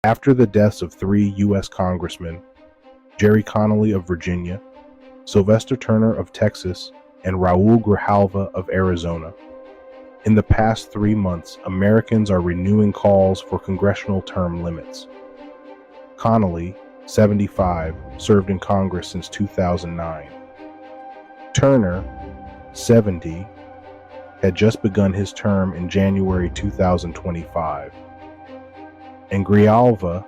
After the deaths of 3 U.S. congressmen, Jerry Connley of Virginia, Sylvester Turner of Texas, and Raul Grijalva of Arizona, in the past 3 months, Americans are renewing calls for congressional term limits. Connley, 75, served in Congress since 2009. Turner, 70, had just begun his term in January 2025. And Grijalva,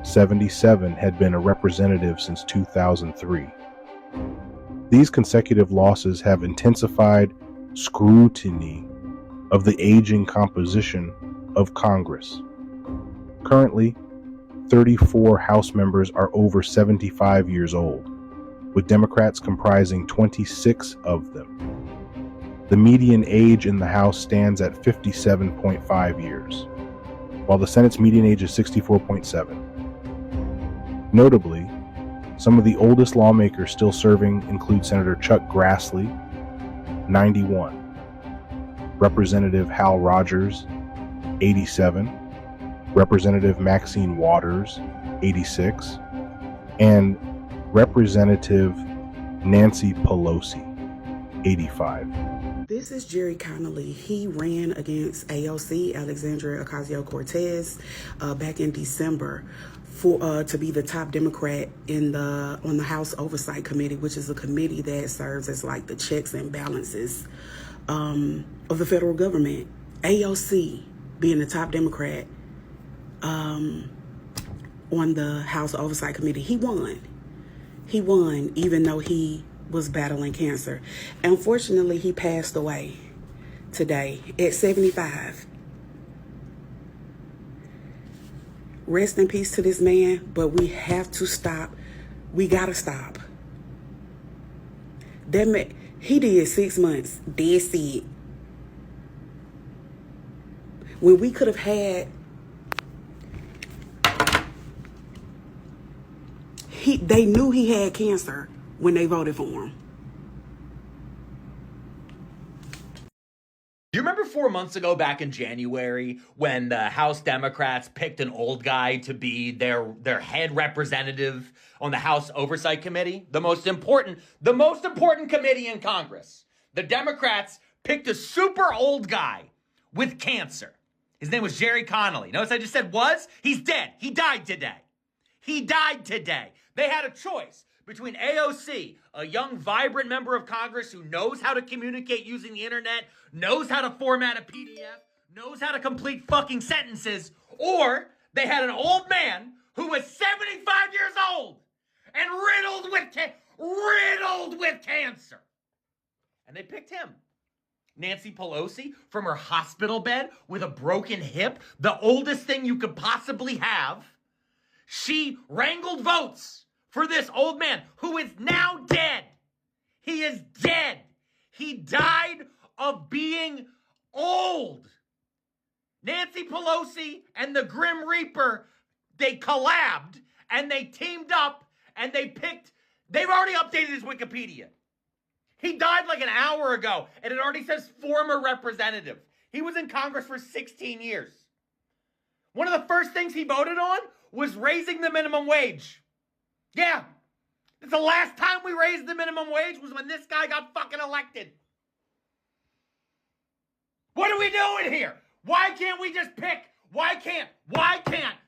77, had been a representative since 2003. These consecutive losses have intensified scrutiny of the aging composition of Congress. Currently, 34 House members are over 75 years old, with Democrats comprising 26 of them. The median age in the House stands at 57.5 years, while the Senate's median age is 64.7. Notably, some of the oldest lawmakers still serving include Senator Chuck Grassley, 91, Representative Hal Rogers, 87, Representative Maxine Waters, 86, and Representative Nancy Pelosi, 85. This is Jerry Connley. He ran against AOC, Alexandria Ocasio-Cortez, back in December to be the top Democrat on the House Oversight Committee, which is a committee that serves as like the checks and balances of the federal government. AOC being the top Democrat on the House Oversight Committee, he won. He won even though he was battling cancer. Unfortunately, he passed away today at 75. Rest in peace to this man, but we have to stop. We gotta stop. That man, he did 6 months. That's it. When we could have had, they knew he had cancer when they voted for him. Do you remember 4 months ago, back in January, when the House Democrats picked an old guy to be their head representative on the House Oversight Committee? The most important committee in Congress. The Democrats picked a super old guy with cancer. His name was Jerry Connley. Notice I just said was? He's dead. He died today. He died today. They had a choice between AOC, a young, vibrant member of Congress who knows how to communicate using the internet, knows how to format a PDF, knows how to complete fucking sentences, or they had an old man who was 75 years old and riddled with cancer. And they picked him. Nancy Pelosi, from her hospital bed with a broken hip, the oldest thing you could possibly have, she wrangled votes for this old man who is now dead. He is dead. He died of being old. Nancy Pelosi and the Grim Reaper, they collabed and they teamed up and they've already updated his Wikipedia. He died like an hour ago and it already says former representative. He was in Congress for 16 years. One of the first things he voted on was raising the minimum wage. Yeah, it's the last time we raised the minimum wage was when this guy got fucking elected. What are we doing here? Why can't we just pick? Why can't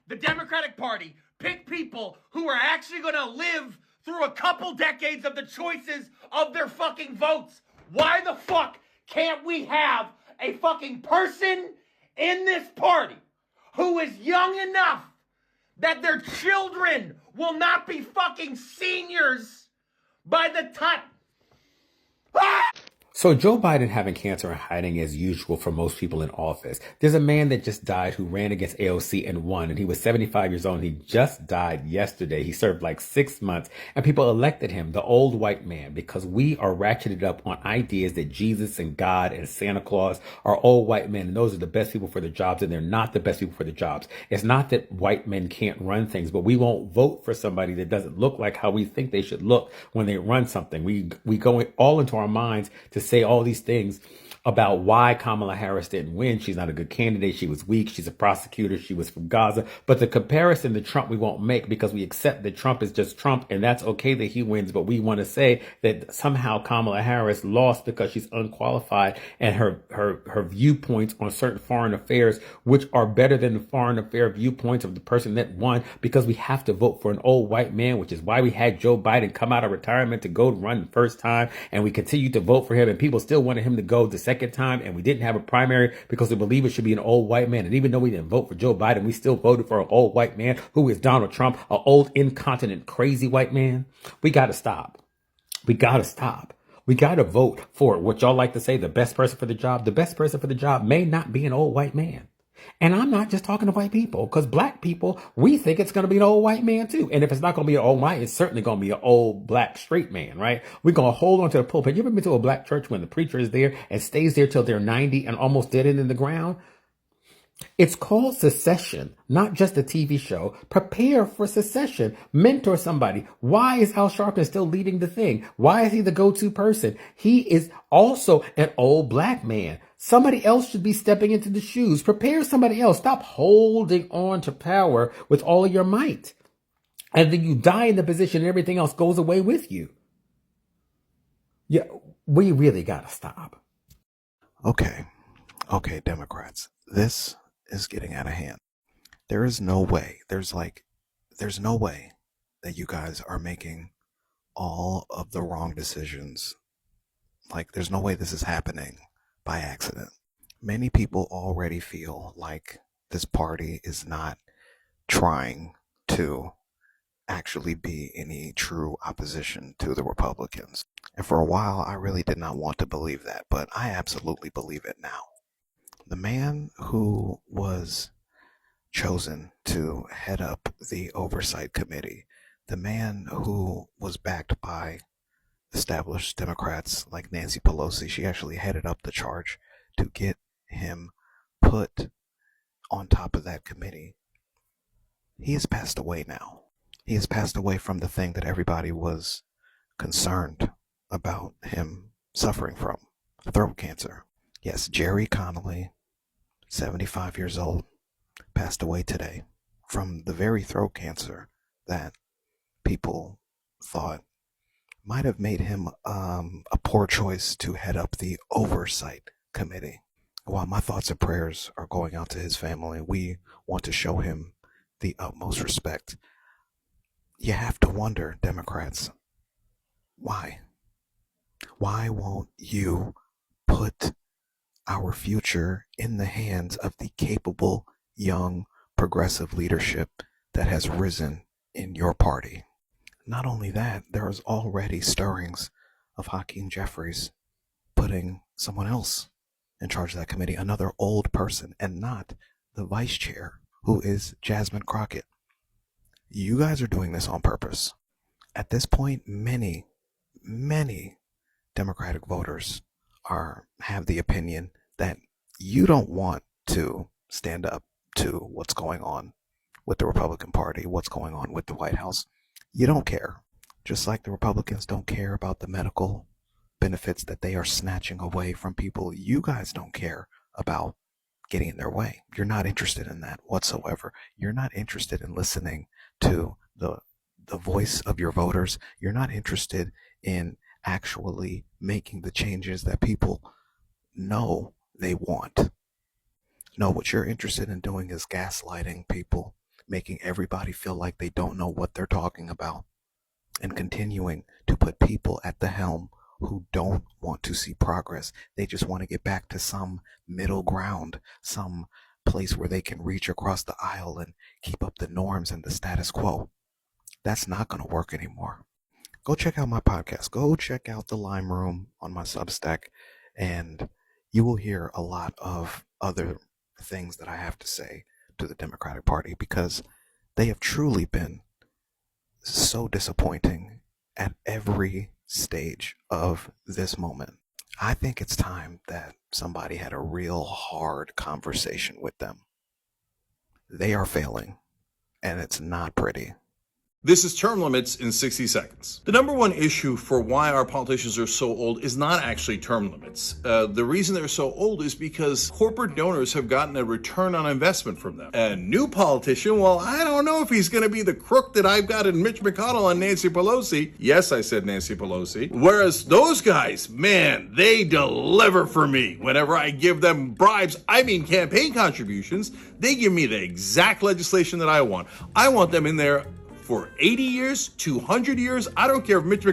the Democratic Party pick people who are actually going to live through a couple decades of the choices of their fucking votes? Why the fuck can't we have a fucking person in this party who is young enough that their children will not be fucking seniors by the time... So Joe Biden having cancer and hiding as usual for most people in office. There's a man that just died who ran against AOC and won, and he was 75 years old. And he just died yesterday. He served like 6 months, and people elected him, the old white man, because we are ratcheted up on ideas that Jesus and God and Santa Claus are old white men, and those are the best people for the jobs, and they're not the best people for the jobs. It's not that white men can't run things, but we won't vote for somebody that doesn't look like how we think they should look when they run something. We go all into our minds to say all these things about why Kamala Harris didn't win. She's not a good candidate. She was weak. She's a prosecutor. She was from Gaza. But the comparison to Trump we won't make, because we accept that Trump is just Trump, and that's okay that he wins. But we want to say that somehow Kamala Harris lost because she's unqualified, and her viewpoints on certain foreign affairs, which are better than the foreign affair viewpoints of the person that won, because we have to vote for an old white man, which is why we had Joe Biden come out of retirement to go run the first time, and we continue to vote for him, and people still wanted him to go the second time, and we didn't have a primary because we believe it should be an old white man. And even though we didn't vote for Joe Biden, we still voted for an old white man who is Donald Trump, an old incontinent crazy white man. We got to stop. We got to stop. We got to vote for what y'all like to say, the best person for the job. The best person for the job may not be an old white man. And I'm not just talking to white people, because black people, we think it's going to be an old white man too. And if it's not going to be an old white, it's certainly going to be an old black straight man, right? We're going to hold on to the pulpit. You ever been to a black church when the preacher is there and stays there till they're 90 and almost dead in the ground? It's called Secession, not just a TV show. Prepare for secession. Mentor somebody. Why is Al Sharpton still leading the thing? Why is he the go-to person? He is also an old black man. Somebody else should be stepping into the shoes. Prepare somebody else. Stop holding on to power with all of your might. And then you die in the position and everything else goes away with you. Yeah, we really got to stop. Okay, Democrats, this is getting out of hand. There is no way, there's no way that you guys are making all of the wrong decisions. Like, there's no way this is happening by accident. Many people already feel like this party is not trying to actually be any true opposition to the Republicans. And for a while, I really did not want to believe that, but I absolutely believe it now. The man who was chosen to head up the Oversight Committee, the man who was backed by established Democrats like Nancy Pelosi, she actually headed up the charge to get him put on top of that committee. He has passed away now. He has passed away from the thing that everybody was concerned about him suffering from, throat cancer. Yes, Jerry Connley, 75 years old, passed away today from the very throat cancer that people thought might have made him a poor choice to head up the Oversight Committee. While my thoughts and prayers are going out to his family, we want to show him the utmost respect. You have to wonder, Democrats, why? Why won't you put our future in the hands of the capable, young, progressive leadership that has risen in your party? Not only that, there is already stirrings of Hakeem Jeffries putting someone else in charge of that committee, another old person, and not the vice chair, who is Jasmine Crockett. You guys are doing this on purpose. At this point, many Democratic voters have the opinion that you don't want to stand up to what's going on with the Republican Party, what's going on with the White House. You don't care. Just like the Republicans don't care about the medical benefits that they are snatching away from people, you guys don't care about getting in their way. You're not interested in that whatsoever. You're not interested in listening to the voice of your voters. You're not interested in actually making the changes that people know they want. No, what you're interested in doing is gaslighting people, making everybody feel like they don't know what they're talking about, and continuing to put people at the helm who don't want to see progress. They just want to get back to some middle ground, some place where they can reach across the aisle and keep up the norms and the status quo. That's not going to work anymore. Go check out my podcast. Go check out the Lime Room on my Substack, and you will hear a lot of other things that I have to say to the Democratic Party, because they have truly been so disappointing at every stage of this moment. I think it's time that somebody had a real hard conversation with them. They are failing, and it's not pretty. This is term limits in 60 seconds. The number one issue for why our politicians are so old is not actually term limits. The reason they're so old is because corporate donors have gotten a return on investment from them. A new politician, well, I don't know if he's going to be the crook that I've got in Mitch McConnell and Nancy Pelosi. Yes, I said Nancy Pelosi. Whereas those guys, man, they deliver for me. Whenever I give them bribes, I mean campaign contributions, they give me the exact legislation that I want. I want them in there for 80 years, 200 years. I don't care if Mitch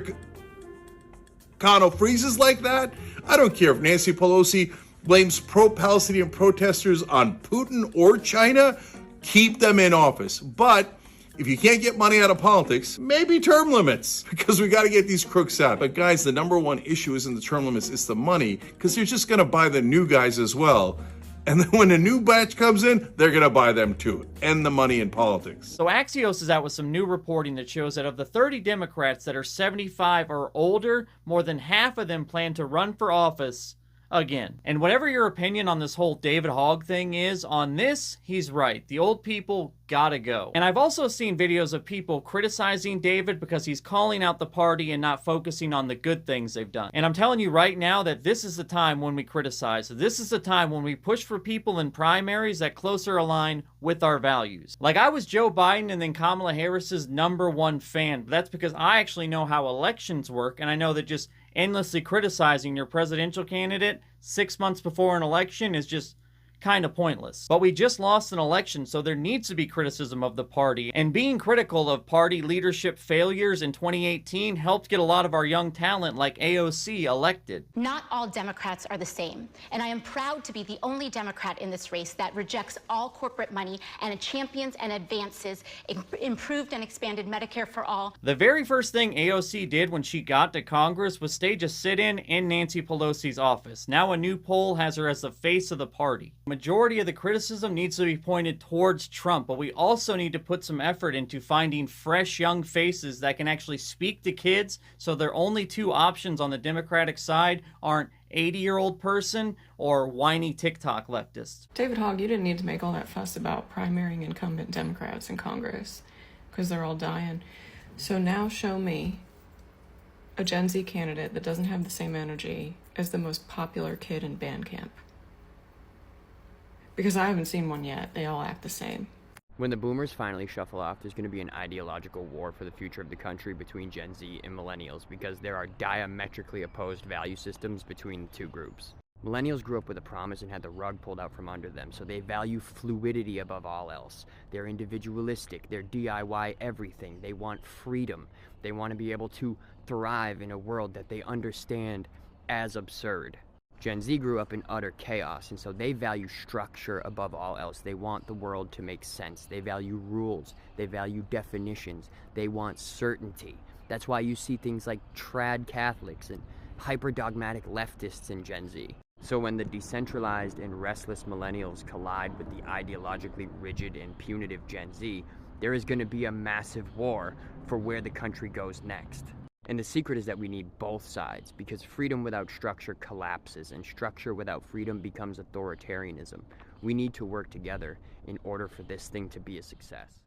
McConnell freezes like that. I don't care if Nancy Pelosi blames pro-Palestinian protesters on Putin or China. Keep them in office. But if you can't get money out of politics, maybe term limits, because we got to get these crooks out. But guys, the number one issue isn't the term limits, it's the money, because they're just going to buy the new guys as well. And then when a new batch comes in, they're going to buy them too. End the money in politics. So Axios is out with some new reporting that shows that of the 30 Democrats that are 75 or older, more than half of them plan to run for office again. And whatever your opinion on this whole David Hogg thing is, on this, he's right. The old people gotta go. And I've also seen videos of people criticizing David because he's calling out the party and not focusing on the good things they've done. And I'm telling you right now that this is the time when we criticize. This is the time when we push for people in primaries that closer align with our values. Like, I was Joe Biden and then Kamala Harris's #1 fan, but that's because I actually know how elections work, and I know that just endlessly criticizing your presidential candidate 6 months before an election is just kind of pointless. But we just lost an election, so there needs to be criticism of the party. And being critical of party leadership failures in 2018 helped get a lot of our young talent like AOC elected. Not all Democrats are the same, and I am proud to be the only Democrat in this race that rejects all corporate money and champions and advances improved and expanded Medicare for all. The very first thing AOC did when she got to Congress was stage a sit-in in Nancy Pelosi's office. Now a new poll has her as the face of the party. Majority of the criticism needs to be pointed towards Trump, but we also need to put some effort into finding fresh young faces that can actually speak to kids, so their only two options on the Democratic side aren't 80-year-old person or whiny TikTok leftist. David Hogg, you didn't need to make all that fuss about primarying incumbent Democrats in Congress because they're all dying. So now show me a Gen Z candidate that doesn't have the same energy as the most popular kid in band camp. Because I haven't seen one yet. They all act the same. When the boomers finally shuffle off, there's going to be an ideological war for the future of the country between Gen Z and millennials, because there are diametrically opposed value systems between the two groups. Millennials grew up with a promise and had the rug pulled out from under them, so they value fluidity above all else. They're individualistic, they're DIY everything, they want freedom. They want to be able to thrive in a world that they understand as absurd. Gen Z grew up in utter chaos, and so they value structure above all else. They want the world to make sense. They value rules. They value definitions. They want certainty. That's why you see things like trad Catholics and hyper-dogmatic leftists in Gen Z. So when the decentralized and restless millennials collide with the ideologically rigid and punitive Gen Z, there is going to be a massive war for where the country goes next. And the secret is that we need both sides, because freedom without structure collapses, and structure without freedom becomes authoritarianism. We need to work together in order for this thing to be a success.